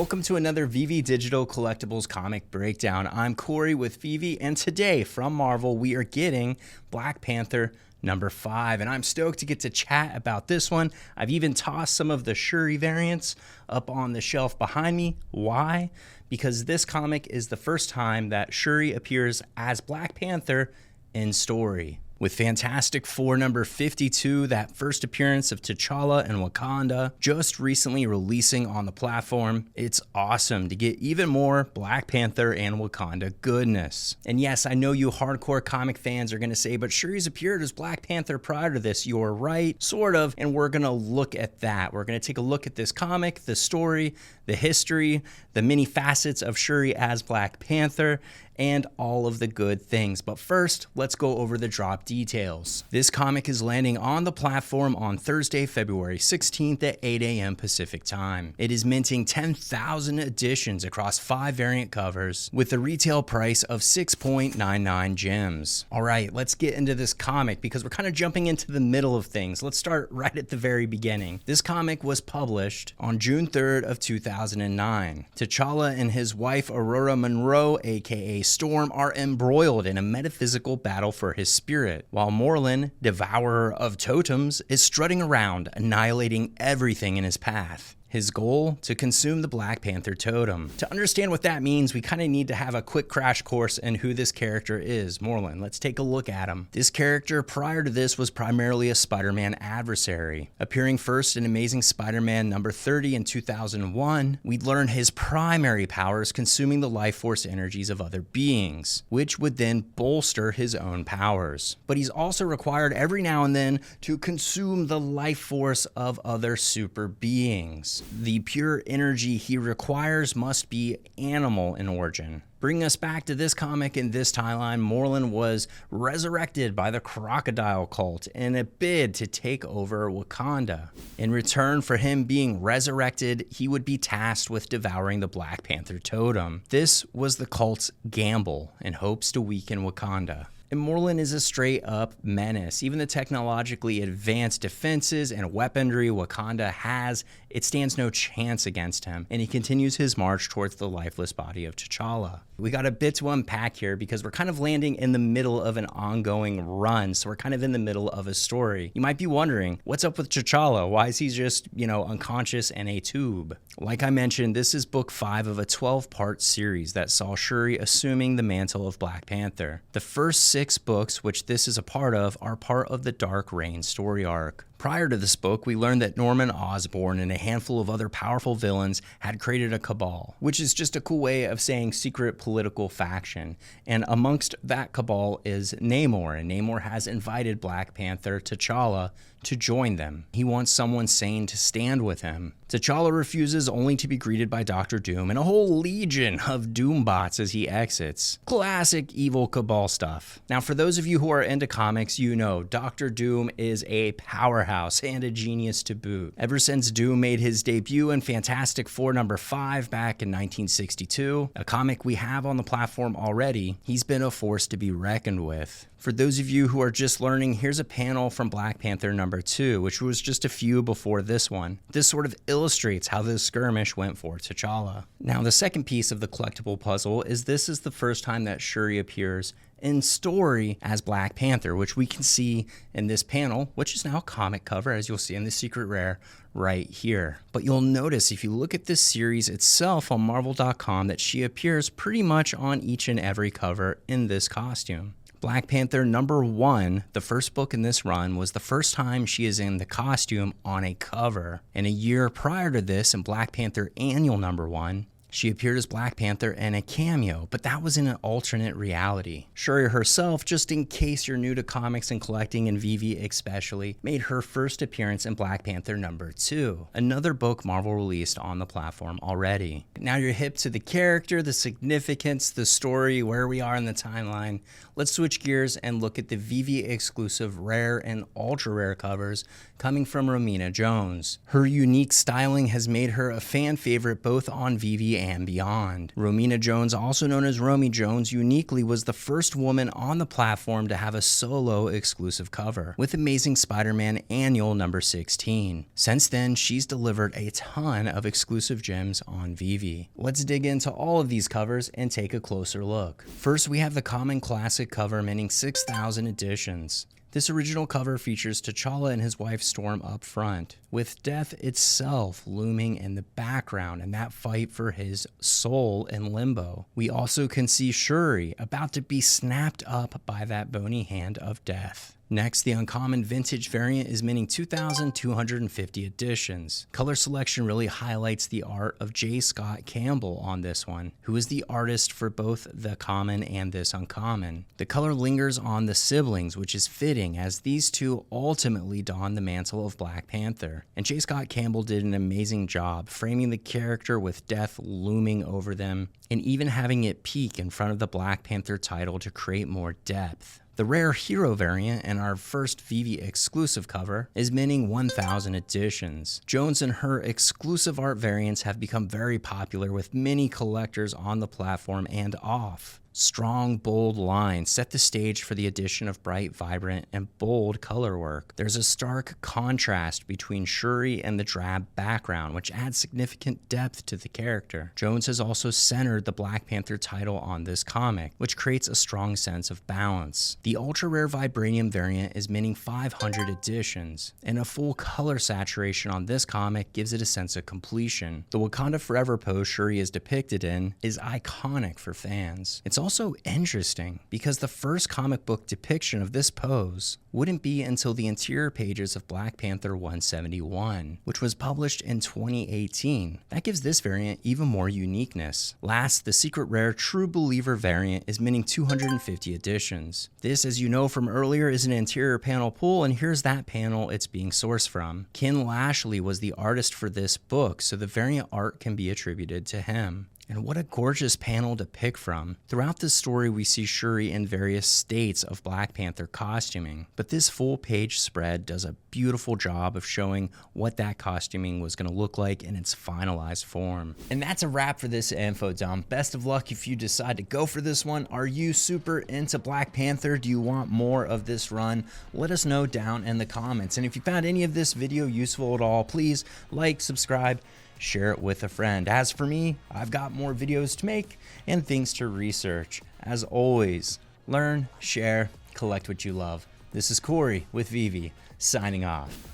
Welcome to another VeVe Digital Collectibles comic breakdown. I'm Corey with VeVe, and today from Marvel we are getting Black Panther number 5, and I'm stoked to get to chat about this one. I've even tossed some of the Shuri variants up on the shelf behind me. Why? Because this comic is the first time that Shuri appears as Black Panther in story. With Fantastic Four number 52, that first appearance of T'Challa and Wakanda just recently releasing on the platform, it's awesome to get even more Black Panther and Wakanda goodness. And yes, I know you hardcore comic fans are going to say, but Shuri's appeared as Black Panther prior to this. You're right, sort of, and we're going to look at that. We're going to take a look at this comic, the story, the history, the many facets of Shuri as Black Panther, and all of the good things. But first, let's go over the drop details. This comic is landing on the platform on Thursday, February 16th at 8 a.m. Pacific time. It is minting 10,000 editions across 5 variant covers with a retail price of 6.99 gems. All right, let's get into this comic because we're kind of jumping into the middle of things. Let's start right at the very beginning. This comic was published on June 3rd of 2009. T'Challa and his wife Aurora Monroe, aka Storm, are embroiled in a metaphysical battle for his spirit, while Morlun, devourer of totems, is strutting around, annihilating everything in his path. His goal? To consume the Black Panther totem. To understand what that means, we kind of need to have a quick crash course in who this character is, Morlun. Let's take a look at him. This character prior to this was primarily a Spider-Man adversary. Appearing first in Amazing Spider-Man number 30 in 2001, we'd learn his primary power is consuming the life force energies of other beings, which would then bolster his own powers. But he's also required every now and then to consume the life force of other super beings. The pure energy he requires must be animal in origin. Bringing us back to this comic in this timeline, Morlun was resurrected by the crocodile cult in a bid to take over Wakanda. In return for him being resurrected, he would be tasked with devouring the Black Panther totem. This was the cult's gamble in hopes to weaken Wakanda. And Morlun is a straight up menace. Even the technologically advanced defenses and weaponry Wakanda has, it stands no chance against him. And he continues his march towards the lifeless body of T'Challa. We got a bit to unpack here because we're kind of landing in the middle of an ongoing run. So we're kind of in the middle of a story. You might be wondering, what's up with T'Challa? Why is he just, unconscious in a tube? Like I mentioned, this is book 5 of a 12-part series that saw Shuri assuming the mantle of Black Panther. The first 6 books, which this is a part of, are part of the Dark Reign story arc. Prior to this book, we learned that Norman Osborn and a handful of other powerful villains had created a cabal, which is just a cool way of saying secret political faction. And amongst that cabal is Namor, and Namor has invited Black Panther T'Challa to join them. He wants someone sane to stand with him. T'Challa refuses, only to be greeted by Dr. Doom and a whole legion of Doombots as he exits. Classic evil cabal stuff. Now, for those of you who are into comics, you know Dr. Doom is a powerhouse and a genius to boot. Ever since Doom made his debut in Fantastic Four number 5 back in 1962, a comic we have on the platform already, he's been a force to be reckoned with. For those of you who are just learning, here's a panel from Black Panther number 2, which was just a few before this one. This sort of illustrates how this skirmish went for T'Challa. Now, the second piece of the collectible puzzle is this is the first time that Shuri appears in story as Black Panther, which we can see in this panel, which is now a comic cover, as you'll see in the Secret Rare right here. But you'll notice if you look at this series itself on Marvel.com that she appears pretty much on each and every cover in this costume. Black Panther number 1, the first book in this run, was the first time she is in the costume on a cover. And a year prior to this, in Black Panther Annual number 1, she appeared as Black Panther in a cameo, but that was in an alternate reality. Shuri herself, just in case you're new to comics and collecting, and VeVe especially, made her first appearance in Black Panther number 2, another book Marvel released on the platform already. Now you're hip to the character, the significance, the story, where we are in the timeline. Let's switch gears and look at the VeVe Exclusive rare and ultra rare covers coming from Romina Jones. Her unique styling has made her a fan favorite both on VeVe and beyond. Romina Jones, also known as Romy Jones, uniquely was the first woman on the platform to have a solo exclusive cover, with Amazing Spider-Man Annual number 16. Since then, she's delivered a ton of exclusive gems on VeVe. Let's dig into all of these covers and take a closer look. First, we have the Common Classic cover minting 6,000 editions. This original cover features T'Challa and his wife Storm up front, with death itself looming in the background and that fight for his soul in limbo. We also can see Shuri about to be snapped up by that bony hand of death. Next, the uncommon vintage variant is minting 2,250 editions. Color selection really highlights the art of J. Scott Campbell on this one, who is the artist for both the common and this uncommon. The color lingers on the siblings, which is fitting as these two ultimately don the mantle of Black Panther. And J. Scott Campbell did an amazing job framing the character with death looming over them, and even having it peek in front of the Black Panther title to create more depth. The rare hero variant in our first VeVe exclusive cover is minting 1,000 editions. Jones and her exclusive art variants have become very popular with many collectors on the platform and off. Strong, bold lines set the stage for the addition of bright, vibrant, and bold color work. There's a stark contrast between Shuri and the drab background, which adds significant depth to the character. Jones has also centered the Black Panther title on this comic, which creates a strong sense of balance. The ultra-rare Vibranium variant is minting 500 editions, and a full color saturation on this comic gives it a sense of completion. The Wakanda Forever pose Shuri is depicted in is iconic for fans. It's also interesting because the first comic book depiction of this pose wouldn't be until the interior pages of Black Panther 171, which was published in 2018. That gives this variant even more uniqueness. Last, the secret rare True Believer variant is minting 250 editions. This, as you know from earlier, is an interior panel pull, and here's that panel it's being sourced from. Ken Lashley was the artist for this book, so the variant art can be attributed to him. And what a gorgeous panel to pick from. Throughout this story, we see Shuri in various states of Black Panther costuming, but this full page spread does a beautiful job of showing what that costuming was going to look like in its finalized form. And that's a wrap for this info dump. Best of luck if you decide to go for this one. Are you super into Black Panther? Do you want more of this run? Let us know down in the comments. And if you found any of this video useful at all, please like, subscribe, share it with a friend. As for me, I've got more videos to make and things to research. As always, learn, share, collect what you love. This is Corey with VeVe, signing off.